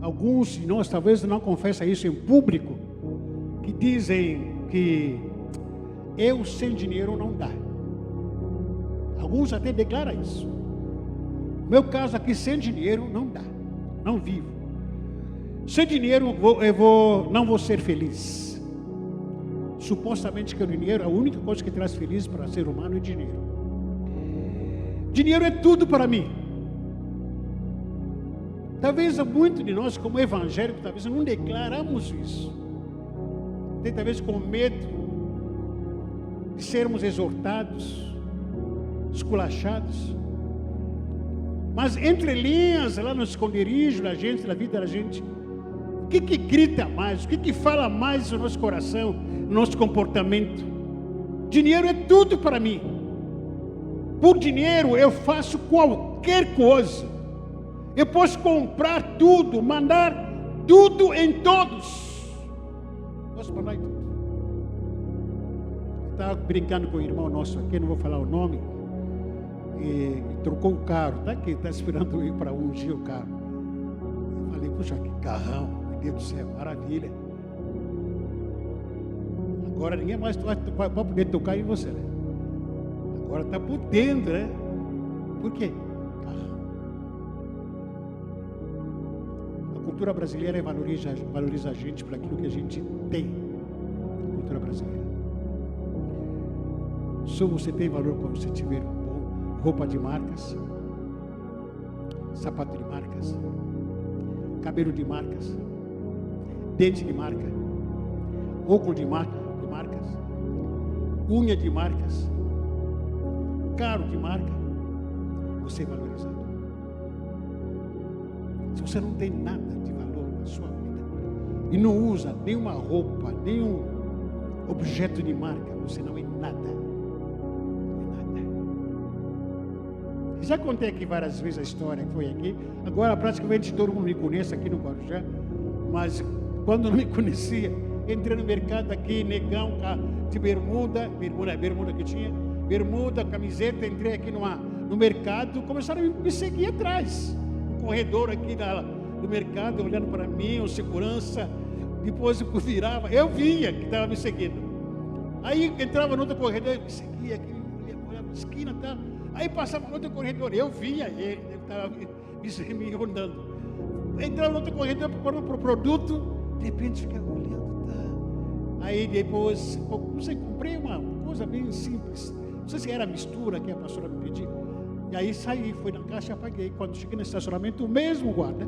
alguns de nós talvez não confessam isso em público, que dizem que eu sem dinheiro não dá. Alguns até declaram isso. No meu caso aqui, sem dinheiro não dá, não vivo. Sem dinheiro não vou ser feliz. Supostamente que o dinheiro, a única coisa que traz feliz para o ser humano é dinheiro. Dinheiro é tudo para mim. Talvez muito de nós, como evangélicos, talvez não declaramos isso. Tem talvez com medo de sermos exortados, esculachados. Mas entre linhas, lá no esconderijo da gente, na vida da gente, o que grita mais? O que fala mais no nosso coração, no nosso comportamento? Dinheiro é tudo para mim. Por dinheiro eu faço qualquer coisa. Eu posso comprar tudo, mandar tudo em todos. Posso mandar em tudo. Eu estava brincando com o irmão nosso aqui, não vou falar o nome, e trocou o carro, está aqui, está esperando eu ir para ungir o carro. Eu falei, puxa, que carrão, meu Deus do céu, maravilha. Agora ninguém mais vai poder tocar em você, né? Agora está podendo, né? Por quê? A cultura brasileira valoriza a gente por aquilo que a gente tem. A cultura brasileira. Só você tem valor quando você tiver roupa de marcas, sapato de marcas, cabelo de marcas, dente de marca, óculos de marcas, unha de marcas, carro de marca. Você é valorizado. Se você não tem nada de valor na sua vida e não usa nenhuma roupa, nenhum objeto de marca, você não é nada. Não é nada. Já contei aqui várias vezes a história que foi aqui. Agora praticamente todo mundo me conhece aqui no Guarujá, mas quando não me conhecia, entrei no mercado aqui, negão, de bermuda que tinha, bermuda, camiseta, entrei aqui no mercado, começaram a me seguir atrás, no corredor aqui do mercado, olhando para mim, o segurança, depois eu virava, eu via que estava me seguindo, aí entrava no outro corredor, me seguia aqui, olhava na esquina, tá? Aí passava no outro corredor, eu via ele estava me rondando, entrava no outro corredor, procurando para o produto, de repente ficava olhando, tá? Aí depois, não sei, comprei uma coisa bem simples, não sei se era a mistura que a pastora me pediu. E aí saí, fui na caixa e paguei. Quando cheguei no estacionamento, o mesmo guarda,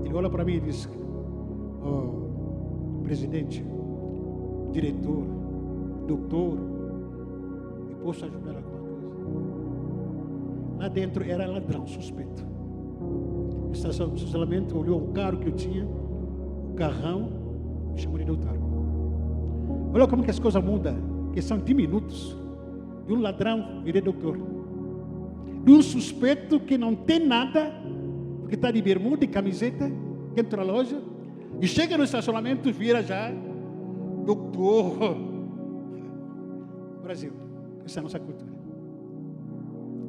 ele olha para mim e diz: oh, presidente, diretor, doutor, eu posso ajudar em alguma coisa? Lá dentro era ladrão, suspeito. O estacionamento olhou o carro que eu tinha, o carrão, me chamou de doutor. Olha como que as coisas mudam, questão de minutos. De um ladrão, virei doutor. De um suspeito que não tem nada, porque está de bermuda e camiseta, entra na loja, e chega no estacionamento, vira já doutor. Brasil, essa é a nossa cultura.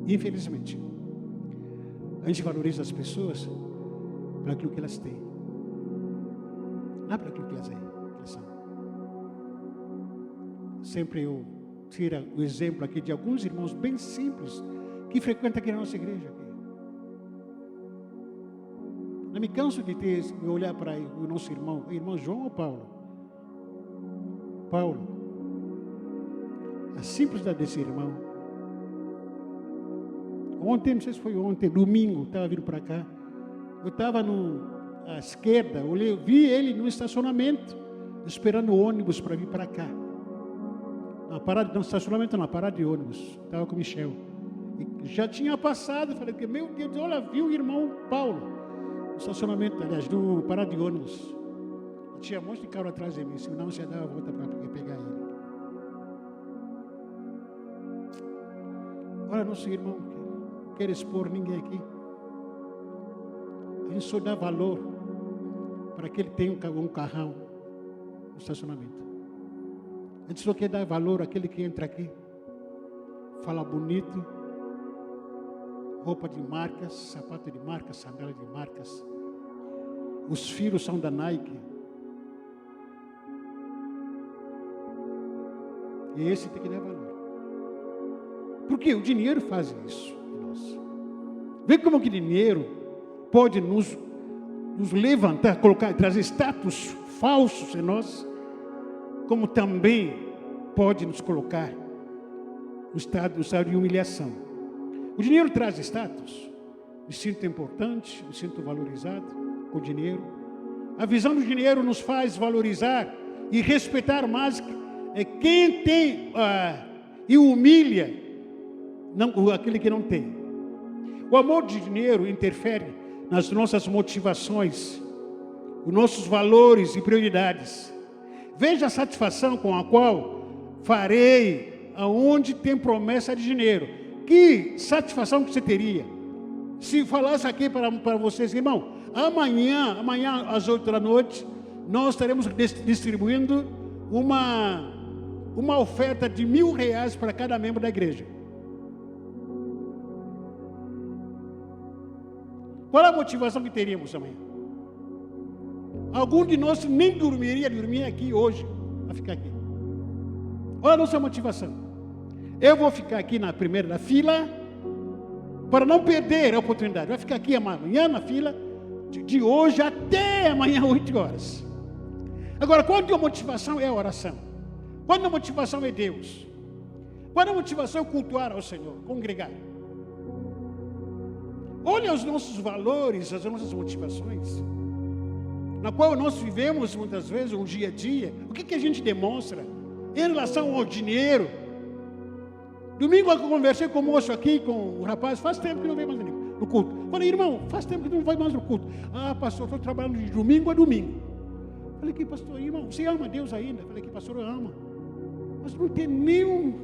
Infelizmente, a gente valoriza as pessoas por aquilo que elas têm, não por aquilo que elas são. Sempre eu tiro o exemplo aqui de alguns irmãos bem simples que frequentam aqui na nossa igreja. Não me canso de olhar para o nosso irmão João ou Paulo? Paulo. A simplicidade desse irmão. Ontem, não sei se foi ontem, domingo, estava vindo para cá. Eu estava à esquerda, vi ele no estacionamento, esperando o ônibus para vir para cá. No estacionamento, na parada de ônibus. Estava com o Michel. E já tinha passado, falei, meu Deus, olha, vi o irmão Paulo. No estacionamento, aliás, no parada de ônibus. Tinha um monte de carro atrás de mim, senão você ia dar a volta para pegar ele. Olha, nosso irmão, não quer expor ninguém aqui. A gente só dá valor para que ele tenha um carrão no estacionamento. A gente só quer dar valor àquele que entra aqui, fala bonito, roupa de marcas, sapato de marcas, sandália de marcas. Os filhos são da Nike. E esse tem que dar valor. Porque o dinheiro faz isso em nós. Vê como que dinheiro pode nos levantar, trazer status falsos em nós, como também pode nos colocar no estado de humilhação. O dinheiro traz status. Me sinto importante, me sinto valorizado com o dinheiro. A visão do dinheiro nos faz valorizar e respeitar mais quem tem e humilha aquele que não tem. O amor de dinheiro interfere nas nossas motivações, os nossos valores e prioridades. Veja a satisfação com a qual farei aonde tem promessa de dinheiro. Que satisfação que você teria se falasse aqui para vocês, irmão, amanhã às 8 da noite, nós estaremos distribuindo uma oferta de R$1.000 para cada membro da igreja. Qual a motivação que teríamos amanhã? Algum de nós nem dormir aqui hoje, vai ficar aqui. Olha a nossa motivação. Eu vou ficar aqui na primeira da fila, para não perder a oportunidade. Vai ficar aqui amanhã na fila, de hoje até amanhã, 8 horas. Agora, quando a motivação é a oração? Quando a motivação é Deus? Quando a motivação é cultuar ao Senhor, congregar? Olha os nossos valores, as nossas motivações, na qual nós vivemos muitas vezes um dia a dia. O que a gente demonstra em relação ao dinheiro? Domingo eu conversei com o moço aqui, com o rapaz, faz tempo que não vem mais no culto. Falei, irmão, faz tempo que não vai mais no culto. Ah, pastor, estou trabalhando de domingo a domingo. Falei, que pastor, irmão, você ama Deus ainda? Falei, que pastor, eu amo. Mas não tem nem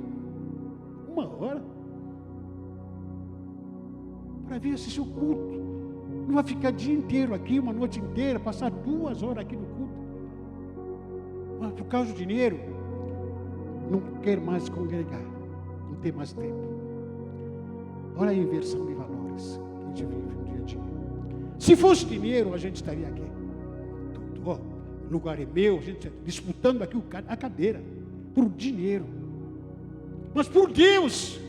uma hora para vir assistir o culto. Não vai ficar o dia inteiro aqui, uma noite inteira, passar 2 horas aqui no culto. Mas por causa do dinheiro, não quer mais congregar. Não tem mais tempo. Olha a inversão de valores que a gente vive no dia a dia. Se fosse dinheiro, a gente estaria aqui. O lugar é meu, a gente disputando aqui a cadeira. Por dinheiro. Mas por Deus.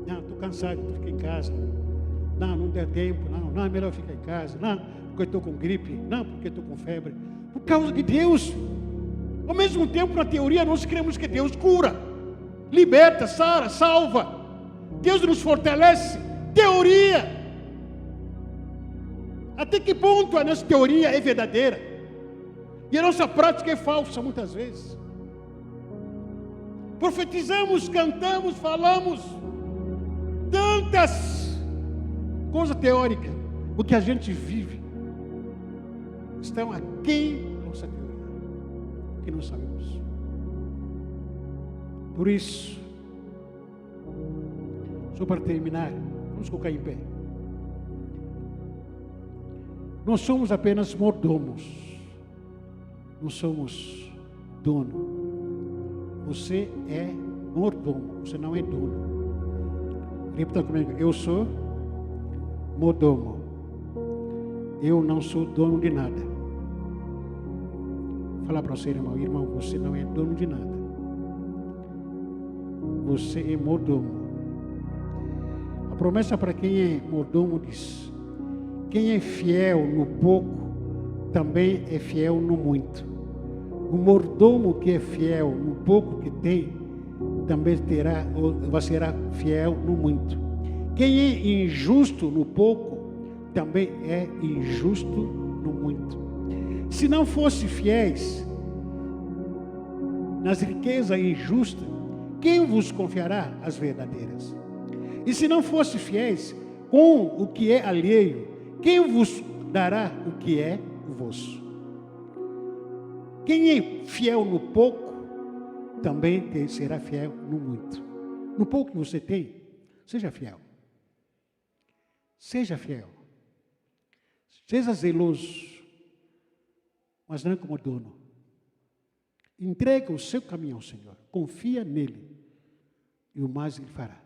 Não, estou cansado, ficar em casa. Não der tempo. Não, é melhor ficar em casa. Não, porque eu estou com gripe. Não, porque eu estou com febre. Por causa de Deus. Ao mesmo tempo, na teoria, nós cremos que Deus cura, liberta, sara, salva. Deus nos fortalece. Teoria. Até que ponto a nossa teoria é verdadeira? E a nossa prática é falsa, muitas vezes. Profetizamos, cantamos, falamos. Tantas coisas teóricas. O que a gente vive estão aquém da nossa teoria. Que não sabemos. Por isso, só para terminar, vamos colocar em pé. Nós somos apenas mordomos. Não somos dono. Você é mordomo, você não é dono. Repita comigo, eu sou mordomo. Eu não sou dono de nada. Fala para você, irmão, você não é dono de nada. Você é mordomo. A promessa para quem é mordomo diz: quem é fiel no pouco, também é fiel no muito. O mordomo que é fiel no pouco que tem, também será fiel no muito. Quem é injusto no pouco, também é injusto no muito. Se não fosse fiéis nas riquezas injustas, quem vos confiará as verdadeiras? E se não fosse fiéis com o que é alheio, quem vos dará o que é vosso? Quem é fiel no pouco, também será fiel no muito. No pouco que você tem, seja fiel. Seja fiel. Seja zeloso. Mas não como dono. Entrega o seu caminho ao Senhor. Confia nele. E o mais ele fará.